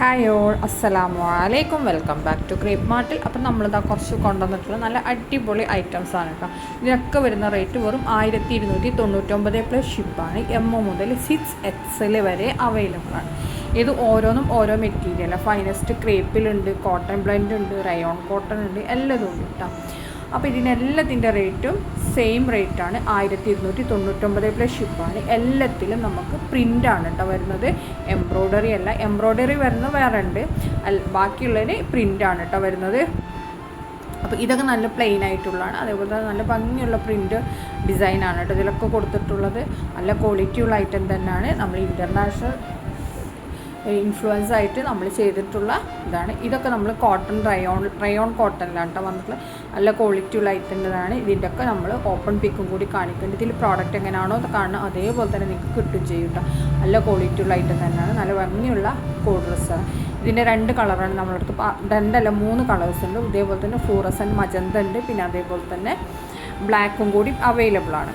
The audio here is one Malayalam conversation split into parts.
ഹായ് ഓൾ, അസ്സലാമു അലൈക്കും. വെൽക്കം ബാക്ക് ടു ക്രേപ്പ് മാർട്ടിൽ. അപ്പം നമ്മളിതാ കുറച്ച് കൊണ്ടുവന്നിട്ടുള്ള നല്ല അടിപൊളി ഐറ്റംസ് ആണ് കേട്ടോ. ഇതിനൊക്കെ വരുന്ന റേറ്റ് വെറും 1299 പ്ലസ് ഷിപ്പാണ്. എം മുതൽ 6XL വരെ അവൈലബിൾ ആണ്. ഇത് ഓരോന്നും ഓരോ മെറ്റീരിയലാണ്. ഫൈനസ്റ്റ് ക്രേപ്പിലുണ്ട്, കോട്ടൺ ബ്ലെൻഡ് ഉണ്ട്, റയോൺ കോട്ടൺ ഉണ്ട്, എല്ലതും ഉണ്ട് കേട്ടോ. അപ്പോൾ ഇതിനെല്ലാത്തിൻ്റെ റേറ്റും സെയിം റേറ്റാണ്. 1299 പ്ലസ് ഷിപ്പാണ്. എല്ലാത്തിലും നമുക്ക് പ്രിൻ്റാണ് കേട്ടോ വരുന്നത്, എംബ്രോയ്ഡറി അല്ല. എംബ്രോയ്ഡറി വരുന്ന വേറെ ഉണ്ട്, ബാക്കിയുള്ളതിന് പ്രിൻ്റാണ് കേട്ടോ വരുന്നത്. അപ്പോൾ ഇതൊക്കെ നല്ല പ്ലെയിൻ ആയിട്ടുള്ളതാണ്. അതേപോലെ തന്നെ നല്ല ഭംഗിയുള്ള പ്രിൻ്റ് ഡിസൈനാണ് കേട്ടോ ഇതിലൊക്കെ കൊടുത്തിട്ടുള്ളത്. നല്ല ക്വാളിറ്റിയുള്ള ഐറ്റം തന്നെയാണ്. നമ്മൾ ഇൻ്റർനാഷണൽ ഇൻഫ്ലുവൻസ് ആയിട്ട് നമ്മൾ ചെയ്തിട്ടുള്ള ഇതാണ്. ഇതൊക്കെ നമ്മൾ കോട്ടൺ റയോൺ കോട്ടണിലാണ് കേട്ടോ വന്നിട്ടുള്ളത്. നല്ല ക്വാളിറ്റിയുള്ള ഐറ്റൻ്റെതാണ്. ഇതിൻ്റെയൊക്കെ നമ്മൾ ഓപ്പൺ പിക്കും കൂടി കാണിക്കുന്നുണ്ട്. ഇതിൽ പ്രോഡക്റ്റ് എങ്ങനെയാണോ കാണുന്നത് അതേപോലെ തന്നെ നിങ്ങൾക്ക് കിട്ടും ചെയ്യും കേട്ടോ. നല്ല ക്വാളിറ്റിയുള്ള ഐറ്റം തന്നെയാണ്. നല്ല ഭംഗിയുള്ള കോഡ് ഡ്രസ്സാണ്. ഇതിൻ്റെ 2 കളറാണ് നമ്മളടുത്ത്, 3 കളേഴ്സ് ഉണ്ട്. ഇതേപോലെ തന്നെ ഫ്ലൂറസൻ മജന്ത ഉണ്ട്, പിന്നെ അതേപോലെ തന്നെ ബ്ലാക്കും കൂടി അവൈലബിൾ ആണ്.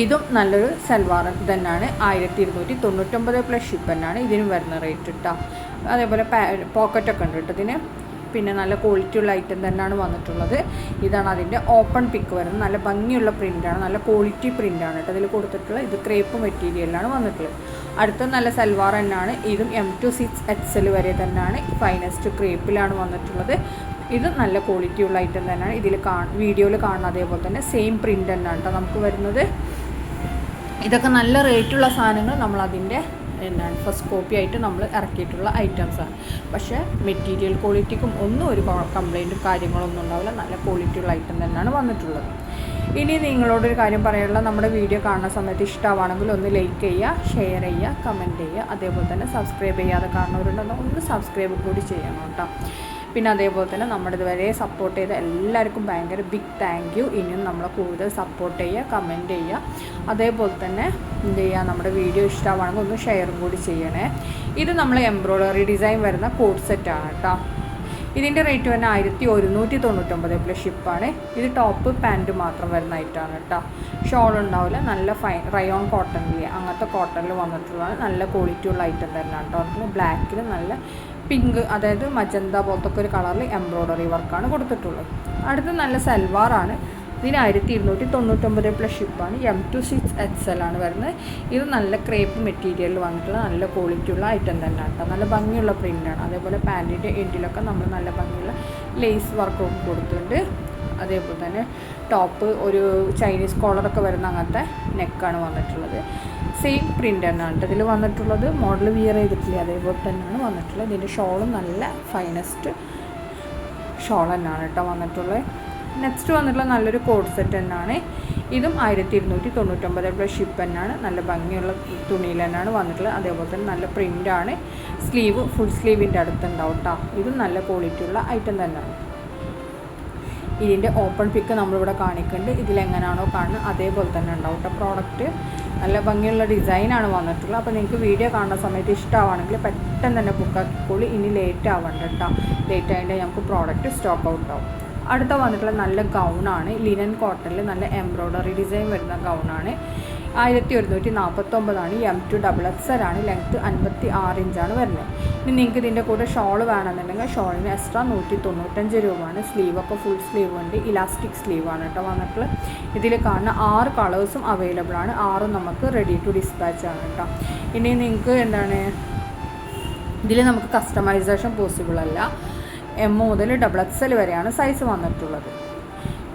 ഇതും നല്ലൊരു സൽവാർ തന്നെയാണ്. 1299 പ്ലസ് ഷിപ്പ് തന്നെയാണ് ഇതിനും വരുന്ന റേറ്റ് കേട്ടോ. അതേപോലെ പോക്കറ്റൊക്കെ ഉണ്ട് കേട്ടോ ഇതിന്. പിന്നെ നല്ല ക്വാളിറ്റിയുള്ള ഐറ്റം തന്നെയാണ് വന്നിട്ടുള്ളത്. ഇതാണ് അതിൻ്റെ ഓപ്പൺ പിക്ക് വരുന്നത്. നല്ല ഭംഗിയുള്ള പ്രിൻ്റാണ്, നല്ല ക്വാളിറ്റി പ്രിൻ്റാണ് കേട്ടോ ഇതിൽ കൊടുത്തിട്ടുള്ളത്. ഇത് ക്രേപ്പ് മെറ്റീരിയലാണ് വന്നിട്ടുള്ളത്. അടുത്ത നല്ല സൽവാർ തന്നെയാണ്. ഇതും M to 6XL വരെ തന്നെയാണ്. ഫൈനസ്റ്റ് ക്രേപ്പിലാണ് വന്നിട്ടുള്ളത്. ഇത് നല്ല ക്വാളിറ്റിയുള്ള ഐറ്റം തന്നെയാണ്. ഇതിൽ വീഡിയോയിൽ കാണുന്ന അതേപോലെ തന്നെ സെയിം പ്രിൻ്റ് തന്നെയാണ് കേട്ടോ നമുക്ക് വരുന്നത്. ഇതൊക്കെ നല്ല റേറ്റുള്ള സാധനങ്ങൾ നമ്മളതിൻ്റെ ഫസ്റ്റ് കോപ്പി ആയിട്ട് നമ്മൾ ഇറക്കിയിട്ടുള്ള ഐറ്റംസാണ്. പക്ഷേ മെറ്റീരിയൽ ക്വാളിറ്റിക്കും ഒന്നും ഒരു കംപ്ലൈൻറ്റും കാര്യങ്ങളൊന്നും ഉണ്ടാവില്ല. നല്ല ക്വാളിറ്റിയുള്ള ഐറ്റം തന്നെയാണ് വന്നിട്ടുള്ളത്. ഇനി നിങ്ങളോടൊരു കാര്യം പറയാനുള്ള, നമ്മുടെ വീഡിയോ കാണുന്ന സമയത്ത് ഇഷ്ടമാണെങ്കിൽ ഒന്ന് ലൈക്ക് ചെയ്യുക, ഷെയർ ചെയ്യുക, കമൻറ്റ് ചെയ്യുക. അതേപോലെ തന്നെ സബ്സ്ക്രൈബ് ചെയ്യാതെ കാണുന്നവരുണ്ടെങ്കിൽ ഒന്ന് സബ്സ്ക്രൈബ് കൂടി ചെയ്യണം കേട്ടോ. പിന്നെ അതേപോലെ തന്നെ നമ്മുടെ ഇതുവരെ സപ്പോർട്ട് ചെയ്ത എല്ലാവർക്കും ഭയങ്കര ബിഗ് താങ്ക് യു. ഇനിയും നമ്മളെ കൂടുതൽ സപ്പോർട്ട് ചെയ്യുക, കമൻറ്റ് ചെയ്യുക. അതേപോലെ തന്നെ എന്ത് ചെയ്യുക, നമ്മുടെ വീഡിയോ ഇഷ്ടമാണെങ്കിൽ ഒന്ന് ഷെയറും കൂടി ചെയ്യണേ. ഇത് നമ്മൾ എംബ്രോയ്ഡറി ഡിസൈൻ വരുന്ന കോഡ് സെറ്റാണ് കേട്ടോ. ഇതിൻ്റെ റേറ്റ് തന്നെ 1199 പ്ലസ് ഷിപ്പാണ്. ഇത് ടോപ്പ് പാൻറ്റ് മാത്രം വരുന്ന ഐറ്റമാണ് കേട്ടോ. ഷോൾ ഉണ്ടാവില്ല. നല്ല റയോൺ കോട്ടണിൽ അങ്ങനത്തെ കോട്ടണിൽ വന്നിട്ടുള്ളതാണ്. നല്ല ക്വാളിറ്റിയുള്ള ഐറ്റം തന്നെയാണ് കേട്ടോ. ബ്ലാക്കിൽ നല്ല പിങ്ക്, അതായത് മജന്ത പോലത്തെ ഒരു കളറിൽ എംബ്രോയ്ഡറി വർക്കാണ് കൊടുത്തിട്ടുള്ളത്. അടുത്ത് നല്ല സൽവാറാണ്. ഇതിന് 1299 പ്ലസ് ഷിപ്പാണ്. M to 6XL ആണ് വരുന്നത്. ഇത് നല്ല ക്രേപ്പ് മെറ്റീരിയലിൽ വന്നിട്ടുള്ള നല്ല ക്വാളിറ്റിയുള്ള ഐറ്റം തന്നെയാണ് കേട്ടോ. നല്ല ഭംഗിയുള്ള പ്രിൻ്റാണ്. അതേപോലെ പാൻറ്റിൻ്റെ എൻഡിലൊക്കെ നമ്മൾ നല്ല ഭംഗിയുള്ള ലേസ് വർക്കൊക്കെ കൊടുത്തിട്ടുണ്ട്. അതേപോലെ തന്നെ ടോപ്പ് ഒരു ചൈനീസ് കോളറൊക്കെ വരുന്ന അങ്ങനത്തെ നെക്കാണ് വന്നിട്ടുള്ളത്. സെയിം പ്രിൻ്റ് തന്നെയാണ് കേട്ടോ ഇതിൽ വന്നിട്ടുള്ളത്. മോഡൽ വിയർ ചെയ്തിട്ടില്ല, അതേപോലെ തന്നെയാണ് വന്നിട്ടുള്ളത്. ഇതിൻ്റെ ഷോളും നല്ല ഫൈനസ്റ്റ് ഷോൾ തന്നെയാണ് കേട്ടോ വന്നിട്ടുള്ളത്. നെക്സ്റ്റ് വന്നിട്ടുള്ള നല്ലൊരു കോഡ് സെറ്റ് തന്നെയാണ്. ഇതും 1299 പ്ലസ് ഷിപ്പ് തന്നെയാണ്. നല്ല ഭംഗിയുള്ള തുണിയിൽ തന്നെയാണ് വന്നിട്ടുള്ളത്. അതേപോലെ തന്നെ നല്ല പ്രിൻ്റാണ്. സ്ലീവ് ഫുൾ സ്ലീവിൻ്റെ അടുത്തുണ്ടാവും കേട്ടോ. ഇതും നല്ല ക്വാളിറ്റിയുള്ള ഐറ്റം തന്നെയാണ്. ഇതിൻ്റെ ഓപ്പൺ പിക്ക് നമ്മളിവിടെ കാണിക്കുന്നുണ്ട്. ഇതിലെങ്ങനെയാണോ കാണുന്നത് അതേപോലെ തന്നെ ഉണ്ടാവും കേട്ടോ പ്രോഡക്റ്റ്. നല്ല ഭംഗിയുള്ള ഡിസൈനാണ് വന്നിട്ടുള്ളത്. അപ്പോൾ നിങ്ങൾക്ക് വീഡിയോ കാണുന്ന സമയത്ത് ഇഷ്ടമാണെങ്കിൽ പെട്ടെന്ന് തന്നെ ബുക്കാക്കിക്കോളി. ഇനി ലേറ്റ് ആവണ്ട കേട്ടോ. ലേറ്റ് ആയിട്ട് നമുക്ക് പ്രോഡക്റ്റ് സ്റ്റോക്ക് ഔട്ട് ആവും. അടുത്ത വന്നിട്ടുള്ള നല്ല ഗൗണാണ്. ലിനൻ കോട്ടണിൽ നല്ല എംബ്രോയ്ഡറി ഡിസൈൻ വരുന്ന ഗൗണാണ്. 1149 M to XXL ആണ്. ലെങ്ത്ത് 56 ഇഞ്ചാണ് വരുന്നത്. ഇനി നിങ്ങൾക്ക് ഇതിൻ്റെ കൂടെ ഷോൾ വേണമെന്നുണ്ടെങ്കിൽ ഷോളിന് എക്സ്ട്രാ 195 രൂപയാണ്. സ്ലീവൊക്കെ ഫുൾ സ്ലീവ് ഉണ്ട്, ഇലാസ്റ്റിക് സ്ലീവാണ് കേട്ടോ വന്നിട്ടുള്ളത്. ഇതിൽ കാണുന്ന 6 കളേഴ്സും അവൈലബിൾ ആണ്. 6 നമുക്ക് റെഡി ടു ഡിസ്പാച്ച് ആണ് കേട്ടോ. ഇനി നിങ്ങൾക്ക് ഇതിൽ നമുക്ക് കസ്റ്റമൈസേഷൻ പോസിബിൾ അല്ല. M മുതൽ XXL വരെയാണ് സൈസ് വന്നിട്ടുള്ളത്.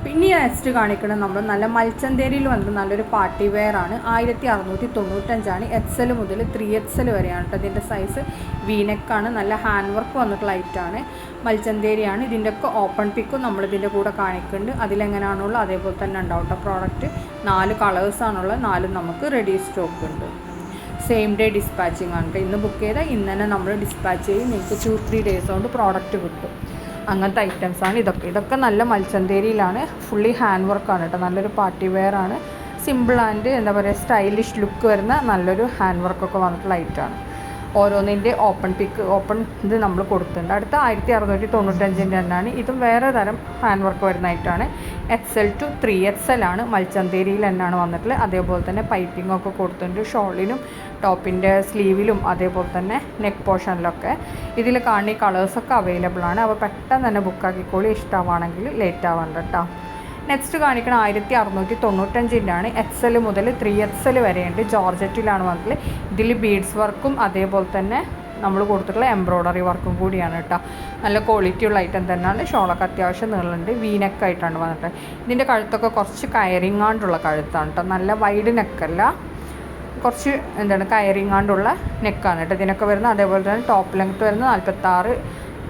പിന്നെ നെക്സ്റ്റ് കാണിക്കുന്നത് നമ്മൾ നല്ല മൽച്ചന്തേരിയിൽ വന്നിട്ട് നല്ലൊരു പാർട്ടി വെയർ ആണ്. 1695 XL മുതൽ 3XL വരെയാണ് കേട്ടോ. ഇതിൻ്റെ സൈസ് വീനെക്കാണ്. നല്ല ഹാൻഡ് വർക്ക് വന്നിട്ടുള്ള ഐറ്റാണ്. മൽച്ചന്തേരിയാണ്. ഇതിൻ്റെയൊക്കെ ഓപ്പൺ പിക്കും നമ്മളിതിൻ്റെ കൂടെ കാണിക്കുന്നുണ്ട്. അതിലെങ്ങനെയാണുള്ളത് അതേപോലെ തന്നെ ഉണ്ടാവും കേട്ടോ പ്രോഡക്റ്റ്. 4 കളേഴ്സാണുള്ളത്. 4 നമുക്ക് റെഡി സ്റ്റോക്ക് ഉണ്ട്. സെയിം ഡേ ഡിസ്പാച്ചിങ് ആണ് കേട്ടോ. ഇന്ന് ബുക്ക് ചെയ്താൽ ഇന്ന് തന്നെ നമ്മൾ ഡിസ്പാച്ച് ചെയ്യും. നിങ്ങൾക്ക് 2-3 ഡേയ്സ് കൊണ്ട് പ്രോഡക്റ്റ് കിട്ടും. അങ്ങനത്തെ ഐറ്റംസാണ് ഇതൊക്കെ നല്ല മൽച്ചന്തേരിയിലാണ്. ഫുള്ളി ഹാൻഡ് വർക്കാണ് കേട്ടോ. നല്ലൊരു പാർട്ടി വെയർ ആണ്. സിമ്പിൾ ആൻഡ് സ്റ്റൈലിഷ് ലുക്ക് വരുന്ന നല്ലൊരു ഹാൻഡ് വർക്കൊക്കെ വന്നിട്ടുള്ള ഐറ്റമാണ്. ഓരോന്നിൻ്റെ ഓപ്പൺ ഇത് നമ്മൾ കൊടുത്തിട്ടുണ്ട്. അടുത്ത 1695 തന്നെയാണ്. ഇതും വേറെ തരം ഹാൻഡ് വർക്ക് വരുന്നതായിട്ടാണ്. XL to 3XL ആണ്. മൽച്ചന്തേരിയിൽ തന്നെയാണ് വന്നിട്ടുള്ളത്. അതേപോലെ തന്നെ പൈപ്പിംഗ് ഒക്കെ കൊടുത്തിട്ടുണ്ട് ഷോളിനും ടോപ്പിൻ്റെ സ്ലീവിലും അതേപോലെ തന്നെ നെക്ക് പോർഷനിലൊക്കെ. ഇതിൽ കാണുന്ന ഈ കളേഴ്സൊക്കെ അവൈലബിൾ ആണ്. അപ്പോൾ പെട്ടെന്ന് തന്നെ ബുക്കാക്കിക്കോളി, ഇഷ്ടമാണെങ്കിൽ ലേറ്റ് ആവേണ്ട കേട്ടോ. നെക്സ്റ്റ് കാണിക്കണം 1695 XL മുതൽ 3XL വരെയുണ്ട്. ജോർജറ്റിലാണ് വന്നിട്ടുള്ളത്. ഇതിൽ ബീഡ്സ് വർക്കും അതേപോലെ തന്നെ നമ്മൾ കൊടുത്തിട്ടുള്ള എംബ്രോയ്ഡറി വർക്കും കൂടിയാണ് കേട്ടോ. നല്ല ക്വാളിറ്റി ഉള്ള ഐറ്റം തന്നെയാണ്. ഷോളൊക്കെ അത്യാവശ്യം നീളുണ്ട്. വീനെക്കായിട്ടാണ് വന്നിട്ട്. ഇതിൻ്റെ കഴുത്തൊക്കെ കുറച്ച് കയറിങ്ങാണ്ടുള്ള കഴുത്താണ് കേട്ടോ. നല്ല വൈഡ് നെക്കല്ല, കുറച്ച് കയറിങ്ങാണ്ടുള്ള നെക്കാണ് കേട്ടോ ഇതിനൊക്കെ വരുന്നത്. അതേപോലെ തന്നെ ടോപ്പ് ലെങ്ത്ത് വരുന്നത് 46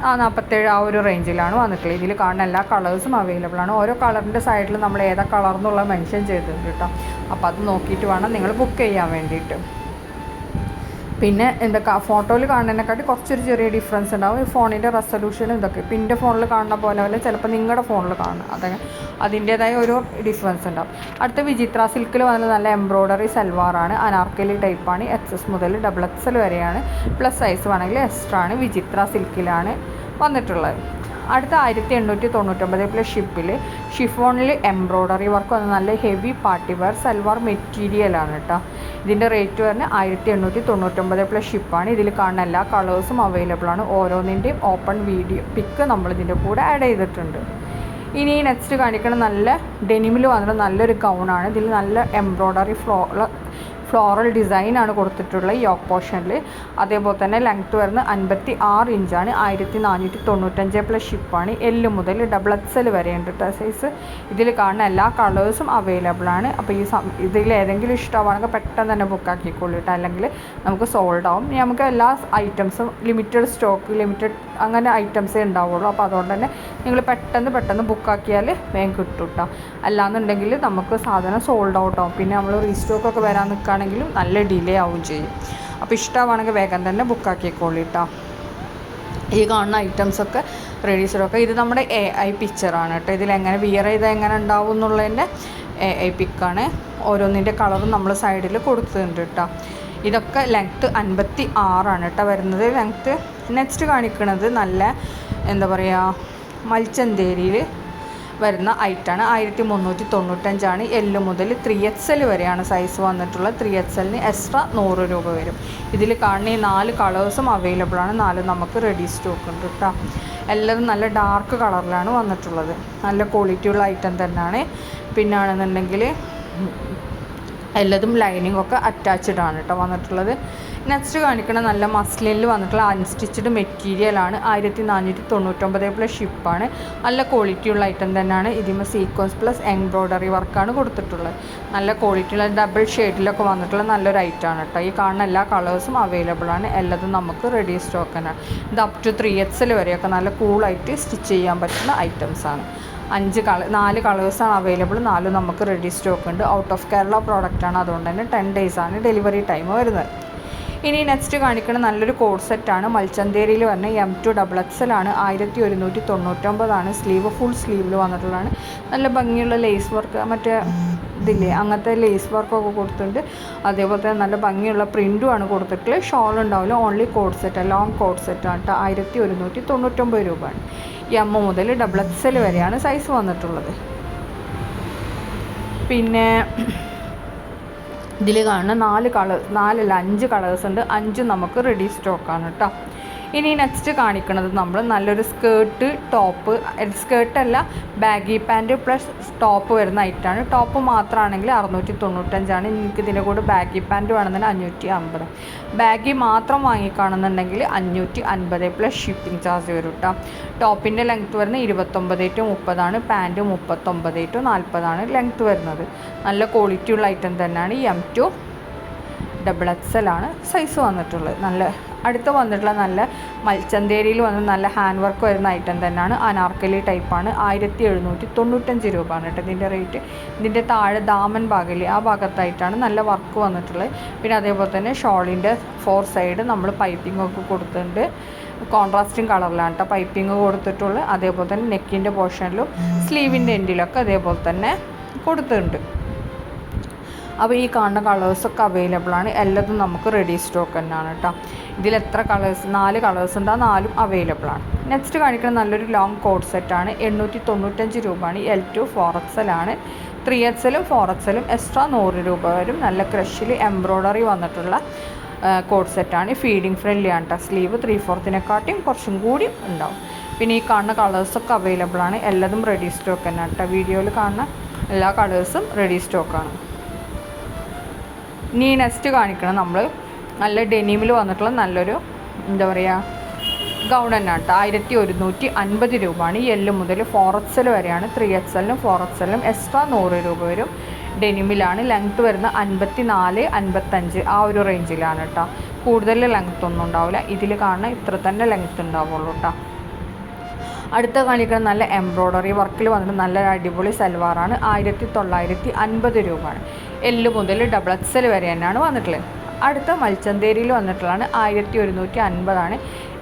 47 ആ ഒരു റേഞ്ചിലാണ് വന്നിട്ടുള്ളത്. ഇതിൽ കാണുന്ന എല്ലാ കളേഴ്സും അവൈലബിൾ ആണ്. ഓരോ കളറിൻ്റെ സൈഡിൽ നമ്മൾ ഏതാ കളർ എന്നുള്ളത് മെൻഷൻ ചെയ്തിട്ടുണ്ട് കേട്ടോ. അപ്പോൾ അത് നോക്കിയിട്ട് വേണം നിങ്ങൾ ബുക്ക് ചെയ്യാൻ വേണ്ടിയിട്ട്. പിന്നെ ഫോട്ടോയിൽ കാണുന്നതിനെക്കാട്ടി കുറച്ചൊരു ചെറിയ ഡിഫറൻസ് ഉണ്ടാവും. ഈ ഫോണിൻ്റെ റെസൊല്യൂഷനും ഇതൊക്കെ ഇപ്പോൾ എൻ്റെ ഫോണിൽ കാണുന്ന പോലെ അല്ല, ചിലപ്പോൾ നിങ്ങളുടെ ഫോണിൽ കാണും. അതിൻ്റേതായ ഒരു ഡിഫറൻസ് ഉണ്ടാവും. അടുത്ത വിചിത്ര സിൽക്കിൽ വന്നത് നല്ല എംബ്രോയ്ഡറി സൽവാറാണ്. അനാർക്കലി ടൈപ്പാണ്. XS മുതൽ XXL വരെയാണ്. പ്ലസ് സൈസ് വേണമെങ്കിൽ എക്സ്ട്രാ ആണ്. വിചിത്ര സിൽക്കിലാണ് വന്നിട്ടുള്ളത്. അടുത്ത 1899 പ്ലസ് ഷിപ്പിൽ ഷിഫോണിൽ എംബ്രോയ്ഡറി വർക്ക് വന്ന നല്ല ഹെവി പാർട്ടി വെയർ സൽവാർ മെറ്റീരിയലാണ് കേട്ടോ. ഇതിൻ്റെ റേറ്റ് വരുന്നത് 1899 പ്ലസ് ഷിപ്പാണ്. ഇതിൽ കാണുന്ന എല്ലാ കളേഴ്സും അവൈലബിൾ ആണ്. ഓരോന്നിൻ്റെയും ഓപ്പൺ വീഡിയോ പിക്ക് നമ്മളിതിൻ്റെ കൂടെ ആഡ് ചെയ്തിട്ടുണ്ട്. ഇനി നെക്സ്റ്റ് കാണിക്കുന്ന നല്ല ഡെനിമിൽ വന്നിട്ട് നല്ലൊരു ഗൗണാണ്. ഇതിൽ നല്ല എംബ്രോയ്ഡറി ഫ്ലോറൽ ഡിസൈനാണ് കൊടുത്തിട്ടുള്ളത് യോക്ക് പോർഷനിൽ. അതേപോലെ തന്നെ ലെങ്ത്ത് വരുന്നത് 56 ഇഞ്ചാണ്. 1495 പ്ലസ് ഷിപ്പാണ്. L മുതൽ XXL വരെയുണ്ട് കേട്ടോ സൈസ്. ഇതിൽ കാണുന്ന എല്ലാ കളേഴ്സും അവൈലബിൾ ആണ്. അപ്പോൾ ഇതിൽ ഏതെങ്കിലും ഇഷ്ടമാണെങ്കിൽ പെട്ടെന്ന് തന്നെ ബുക്കാക്കിക്കോളൂ കേട്ടോ, അല്ലെങ്കിൽ നമുക്ക് സോൾഡ് ആവും. നമുക്ക് എല്ലാ ഐറ്റംസും ലിമിറ്റഡ് സ്റ്റോക്ക് അങ്ങനെ ഐറ്റംസേ ഉണ്ടാവുള്ളൂ. അപ്പോൾ അതുകൊണ്ട് തന്നെ നിങ്ങൾ പെട്ടെന്ന് ബുക്കാക്കിയാൽ വേഗം കിട്ടും കേട്ടോ. അല്ലാന്നുണ്ടെങ്കിൽ നമുക്ക് സാധനം സോൾഡ് ഔട്ട് ആവും. പിന്നെ നമ്മൾ റീസ്റ്റോക്കൊക്കെ വരാൻ നിൽക്കുകയാണെങ്കിലും നല്ല ഡിലേ ആവും ചെയ്യും. അപ്പോൾ ഇഷ്ടമാണെങ്കിൽ വേഗം തന്നെ ബുക്കാക്കിക്കോളൂ കേട്ടോ. ഈ കാണുന്ന ഐറ്റംസൊക്കെ റെഡീസറൊക്കെ ഇത് നമ്മുടെ AI പിക്ചറാണ് കേട്ടോ. ഇതിലെങ്ങനെ വിയർ ചെയ്താൽ എങ്ങനെ ഉണ്ടാവും എന്നുള്ളതിൻ്റെ AI പിക്കാണ്. ഓരോന്നിൻ്റെ കളറും നമ്മൾ സൈഡിൽ കൊടുത്തിട്ടുണ്ട് കേട്ടോ. ഇതൊക്കെ ലെങ്ത്ത് 56 കേട്ടോ വരുന്നത് ലെങ്ത്ത്. നെക്സ്റ്റ് കാണിക്കുന്നത് നല്ല മൽച്ചന്തേരിയിൽ വരുന്ന ഐറ്റാണ്. 1395 L മുതൽ 3XL വരെയാണ് സൈസ് വന്നിട്ടുള്ളത്. 3XLന് എക്സ്ട്രാ 100 രൂപ വരും. ഇതിൽ കാണുന്ന ഈ 4 കളേഴ്സും അവൈലബിൾ ആണ്. 4 നമുക്ക് റെഡി സ്റ്റോക്ക് ഉണ്ട് കേട്ടോ. എല്ലാവരും നല്ല ഡാർക്ക് കളറിലാണ് വന്നിട്ടുള്ളത്. നല്ല ക്വാളിറ്റിയുള്ള ഐറ്റം തന്നെയാണ്. പിന്നാണെന്നുണ്ടെങ്കിൽ എല്ലാതും ലൈനിങ് ഒക്കെ അറ്റാച്ച്ഡ് ആണ് കേട്ടോ വന്നിട്ടുള്ളത്. നെക്സ്റ്റ് കാണിക്കുന്ന നല്ല മസ്ലിനിൽ വന്നിട്ടുള്ള അൺസ്റ്റിച്ച്ഡ് മെറ്റീരിയലാണ്. 1499 പ്ലസ് ഷിപ്പാണ്. നല്ല ക്വാളിറ്റിയുള്ള ഐറ്റം തന്നെയാണ്. ഇതിന് സീക്വൻസ് പ്ലസ് എംബ്രോയ്ഡറി വർക്കാണ് കൊടുത്തിട്ടുള്ളത്. നല്ല ക്വാളിറ്റിയുള്ള ഡബിൾ ഷെയ്ഡിലൊക്കെ വന്നിട്ടുള്ള നല്ലൊരു ഐറ്റമാണ് കേട്ടോ. ഈ കാണുന്ന എല്ലാ കളേഴ്സും അവൈലബിൾ ആണ്. എല്ലാതും നമുക്ക് റെഡി സ്റ്റോക്ക് തന്നെയാണ്. ഇത് അപ് ടു 3XL വരെയൊക്കെ നല്ല കൂളായിട്ട് സ്റ്റിച്ച് ചെയ്യാൻ പറ്റുന്ന ഐറ്റംസാണ്. 4 കളേഴ്സാണ് അവൈലബിൾ. 4 നമുക്ക് റെഡി സ്റ്റോക്ക് ഉണ്ട്. ഔട്ട് ഓഫ് കേരള പ്രോഡക്റ്റാണ്. അതുകൊണ്ട് തന്നെ 10 ഡേയ്സാണ് ഡെലിവറി ടൈം വരുന്നത്. ഇനി നെക്സ്റ്റ് കാണിക്കുന്നത് നല്ലൊരു കോഡ് സെറ്റാണ്. മൽച്ചന്തേരിയിൽ വന്ന M2 XXL ആണ്. 1199 സ്ലീവ് ഫുൾ സ്ലീവിൽ വന്നിട്ടുള്ളതാണ്. നല്ല ഭംഗിയുള്ള ലേസ് വർക്ക് അങ്ങനത്തെ ലേസ് വർക്കൊക്കെ കൊടുത്തിട്ടുണ്ട്. അതേപോലെ തന്നെ നല്ല ഭംഗിയുള്ള പ്രിൻറ്റുമാണ് കൊടുത്തിട്ടുള്ളത്. ഷോൾ ഉണ്ടാവില്ല, only code set, long code സെറ്റാണ് കേട്ടോ. 1199 രൂപയാണ്. M മുതൽ XXL വരെയാണ് സൈസ് വന്നിട്ടുള്ളത്. പിന്നെ ഇതിൽ കാണുന്ന 5 കളേഴ്സ് ഉണ്ട്. 5 നമുക്ക് റെഡി സ്റ്റോക്കാണ് കേട്ടോ. ഇനി നെക്സ്റ്റ് കാണിക്കുന്നത് നമ്മൾ നല്ലൊരു സ്കേർട്ടല്ല ബാഗി പാൻറ്റ് പ്ലസ് ടോപ്പ് വരുന്ന ഐറ്റാണ്. ടോപ്പ് മാത്രമാണെങ്കിൽ 695. നിങ്ങൾക്ക് ഇതിൻ്റെ കൂടെ ബാഗി പാൻറ്റ് വേണമെന്നുണ്ടെങ്കിൽ 550. ബാഗി മാത്രം വാങ്ങിക്കാണെന്നുണ്ടെങ്കിൽ 550 പ്ലസ് ഷിപ്പിംഗ് ചാർജ് വരും കേട്ടോ. ടോപ്പിൻ്റെ ലെങ്ത്ത് വരുന്നത് 29 to 30, പാൻറ്റ് 39 to 40 ലെങ്ത്ത് വരുന്നത്. നല്ല ക്വാളിറ്റിയുള്ള ഐറ്റം തന്നെയാണ്. M2 XXL ആണ് സൈസ് വന്നിട്ടുള്ളത്. നല്ല അടുത്ത് വന്നിട്ടുള്ള നല്ല മൽച്ചന്തേരിയിൽ വന്ന് നല്ല ഹാൻഡ് വർക്ക് വരുന്ന ഐറ്റം തന്നെയാണ്. അനാർക്കലി ടൈപ്പാണ്. 1795 രൂപയാണ് കേട്ടോ ഇതിൻ്റെ റേറ്റ്. ഇതിൻ്റെ താഴെ ദാമൻ ഭാഗമില്ലേ, ആ ഭാഗത്തായിട്ടാണ് നല്ല വർക്ക് വന്നിട്ടുള്ളത്. പിന്നെ അതേപോലെ തന്നെ ഷോളിൻ്റെ 4 സൈഡ് നമ്മൾ പൈപ്പിംഗ് ഒക്കെ കൊടുത്തിട്ടുണ്ട്. കോൺട്രാസ്റ്റിംഗ് കളറിലാണ് കേട്ടോ പൈപ്പിംഗ് കൊടുത്തിട്ടുള്ളത്. അതേപോലെ തന്നെ നെക്കിൻ്റെ പോർഷനിലും സ്ലീവിൻ്റെ എൻഡിലൊക്കെ അതേപോലെ തന്നെ കൊടുത്തിട്ടുണ്ട്. അപ്പോൾ ഈ കാണുന്ന കളേഴ്സൊക്കെ അവൈലബിൾ ആണ്. എല്ലാതും നമുക്ക് റെഡി സ്റ്റോക്ക് തന്നെയാണ് കേട്ടോ. ഇതിൽ എത്ര കളേഴ്സ് 4 കളേഴ്സ് ഉണ്ട്, ആ 4ഉം അവൈലബിൾ ആണ്. നെക്സ്റ്റ് കാണിക്കുന്ന നല്ലൊരു ലോങ് കോഡ് സെറ്റാണ്. 895 രൂപയാണ്. L2 4XL ആണ്. 3XLും 4XLും എക്സ്ട്രാ 100 രൂപ വരും. നല്ല ക്രഷിൽ എംബ്രോയ്ഡറി വന്നിട്ടുള്ള കോഡ് സെറ്റാണ്. ഫീഡിങ് ഫ്രണ്ട്ലി ആണ് കേട്ടോ. സ്ലീവ് 3/4 കുറച്ചും കൂടി ഉണ്ടാവും. പിന്നെ ഈ കാണുന്ന കളേഴ്സൊക്കെ അവൈലബിൾ ആണ്. എല്ലാതും റെഡി സ്റ്റോക്ക് തന്നെയാണ് കേട്ടോ. വീഡിയോയിൽ കാണുന്ന എല്ലാ കളേഴ്സും റെഡി സ്റ്റോക്കാണ്. ഇനി നെക്സ്റ്റ് കാണിക്കണം നമ്മൾ നല്ല ഡെനിമിൽ വന്നിട്ടുള്ള നല്ലൊരു എന്താ പറയുക ഗൗൺ തന്നെയാണ് കേട്ടോ. 1150 രൂപയാണ്. L മുതൽ 4XL വരെയാണ്. 3XLനും 4XLനും എക്സ്ട്രാ 100 രൂപ വരും. ഡെനിമിലാണ്. ലെങ്ത്ത് വരുന്ന 54, 55 ആ ഒരു റേഞ്ചിലാണ് കേട്ടോ. കൂടുതൽ ലെങ്ത്ത് ഒന്നും ഉണ്ടാവില്ല. ഇതിൽ കാണുന്ന ഇത്ര തന്നെ ലെങ്ത്ത് ഉണ്ടാവുള്ളൂ കേട്ടോ. അടുത്ത കാണിക്കുന്നത് നല്ല എംബ്രോയ്ഡറി വർക്കിൽ വന്നിട്ട് നല്ല അടിപൊളി സൽവാറാണ്. 1950 രൂപയാണ്. L മുതൽ XXL വരെ തന്നെയാണ് വന്നിട്ടുള്ളത്. അടുത്ത മൽച്ചന്തേരിയിൽ വന്നിട്ടുള്ളതാണ്. 1150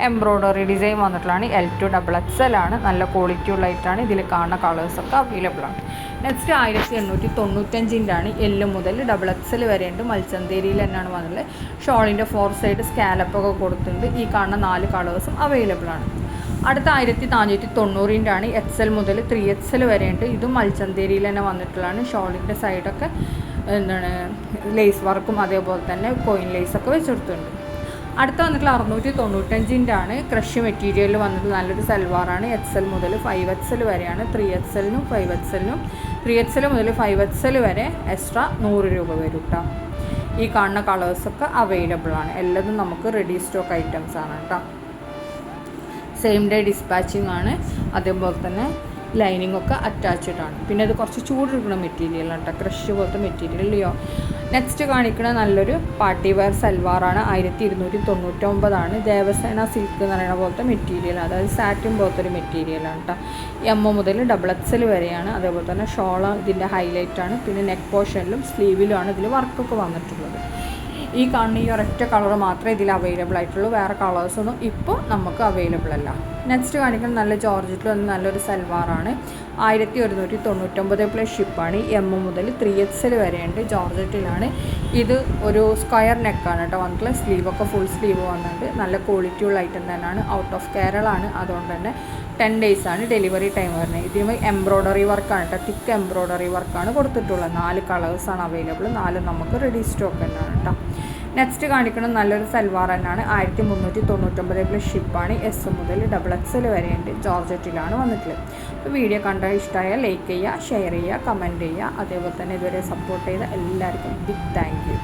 എംബ്രോയ്ഡറി ഡിസൈൻ വന്നിട്ടുള്ളതാണ്. L2 XXL ആണ്. നല്ല ക്വാളിറ്റി ഉള്ളതായിട്ടാണ്. ഇതിൽ കാണുന്ന കളേഴ്സൊക്കെ അവൈലബിൾ ആണ്. നെക്സ്റ്റ് 1895 ആണ്. L മുതൽ XXL വരെയുണ്ട്. മൽച്ചന്തേരിയിൽ തന്നെയാണ് വന്നിട്ടുള്ളത്. ഷോളിൻ്റെ 4 സൈഡ് സ്കാലപ്പൊക്കെ കൊടുത്തിട്ടുണ്ട്. ഈ കാണുന്ന 4 കളേഴ്സും അവൈലബിൾ ആണ്. അടുത്ത 1490 ആണ്. XL മുതൽ 3XL വരെയുണ്ട്. ഇതും മൽച്ചന്തേരിയിൽ തന്നെ വന്നിട്ടുള്ളതാണ്. ഷോളിൻ്റെ സൈഡൊക്കെ എന്താണ് ലേസ് വർക്കും അതേപോലെ തന്നെ കോയിൻ ലേസൊക്കെ വെച്ചെടുത്തിട്ടുണ്ട്. അടുത്ത വന്നിട്ടുള്ള 695 ആണ്. ക്രഷ് മെറ്റീരിയലിൽ വന്നിട്ട് നല്ലൊരു സൽവാറാണ്. XL മുതൽ 5XL വരെയാണ്. 3XLനും 5XLനും 3XL മുതൽ 5XL വരെ എക്സ്ട്രാ 100 രൂപ വരും കേട്ടോ. ഈ കാണുന്ന കളേഴ്സൊക്കെ അവൈലബിൾ ആണ്. എല്ലാതും നമുക്ക് റെഡി സ്റ്റോക്ക് ഐറ്റംസ് ആണ് കേട്ടോ. സെയിം ഡേ ഡിസ്പാച്ചിങ് ആണ്. അതേപോലെ തന്നെ ലൈനിങ് ഒക്കെ അറ്റാച്ച്ഡ് ആണ്. പിന്നെ അത് കുറച്ച് ചൂടെടുക്കുന്ന മെറ്റീരിയലാണ് കേട്ടോ. ക്രഷ് പോലത്തെ മെറ്റീരിയൽ ലിയോ. നെക്സ്റ്റ് കാണിക്കുന്ന നല്ലൊരു പാർട്ടി വെയർ സൽവാറാണ്. 1299 ആണ്. ദേവസേന സിൽക്ക് എന്ന് പറയുന്ന പോലത്തെ മെറ്റീരിയൽ, അതായത് സാറ്റിൻ പോലത്തെ ഒരു മെറ്റീരിയലാണ് കേട്ടോ. M മുതൽ XXL വരെയാണ്. അതേപോലെ തന്നെ ഷോള് ഇതിൻ്റെ ഹൈലൈറ്റ് ആണ്. പിന്നെ നെക്ക് പോർഷനിലും സ്ലീവിലുമാണ് ഇതിൽ വർക്കൊക്കെ വന്നിട്ടുള്ളത്. ഈ കാണുന്ന ഈ ഒരൊറ്റ കളർ മാത്രമേ ഇതിൽ അവൈലബിൾ ആയിട്ടുള്ളൂ. വേറെ കളേഴ്സൊന്നും ഇപ്പോൾ നമുക്ക് അവൈലബിൾ അല്ല. നെക്സ്റ്റ് കാണിക്കുന്നത് നല്ല ജോർജറ്റിൽ വന്ന് നല്ലൊരു സൽവാറാണ്. 1199 പ്ലസ് ഷിപ്പാണ്. M മുതൽ 3XL വരെയുണ്ട്. ജോർജറ്റിലാണ്. ഇത് ഒരു സ്ക്വയർ നെക്കാണ് കേട്ടോ വന്നിട്ടുള്ള. സ്ലീവൊക്കെ ഫുൾ സ്ലീവ് വന്നിട്ടുണ്ട്. നല്ല ക്വാളിറ്റി ഉള്ള ഐറ്റം തന്നെയാണ്. ഔട്ട് ഓഫ് കേരള ആണ്. അതുകൊണ്ട് തന്നെ 10 days ആണ് ഡെലിവറി ടൈം വരുന്നത്. ഇതിന് എംബ്രോയ്ഡറി വർക്കാണ് കേട്ടോ. തിക്ക് എംബ്രോയ്ഡറി വർക്കാണ് കൊടുത്തിട്ടുള്ളത്. 4 കളേഴ്സാണ് അവൈലബിൾ. 4 നമുക്ക് റെഡി സ്റ്റോക്ക് തന്നെയാണ് കേട്ടോ. നെക്സ്റ്റ് കാണിക്കുന്നത് നല്ലൊരു സൽവാർ തന്നെയാണ്. 1399 പ്ലസ് ഷിപ്പാണ്. S മുതൽ XXL വരെയുണ്ട്. ജോർജറ്റിലാണ് വന്നിട്ടുള്ളത്. അപ്പോൾ വീഡിയോ കണ്ടാൽ ഇഷ്ടമായാൽ ലൈക്ക് ചെയ്യുക, ഷെയർ ചെയ്യുക, കമൻറ്റ് ചെയ്യുക. അതേപോലെ തന്നെ ഇതുവരെ സപ്പോർട്ട് ചെയ്ത എല്ലാവർക്കും ബിഗ് താങ്ക് യു.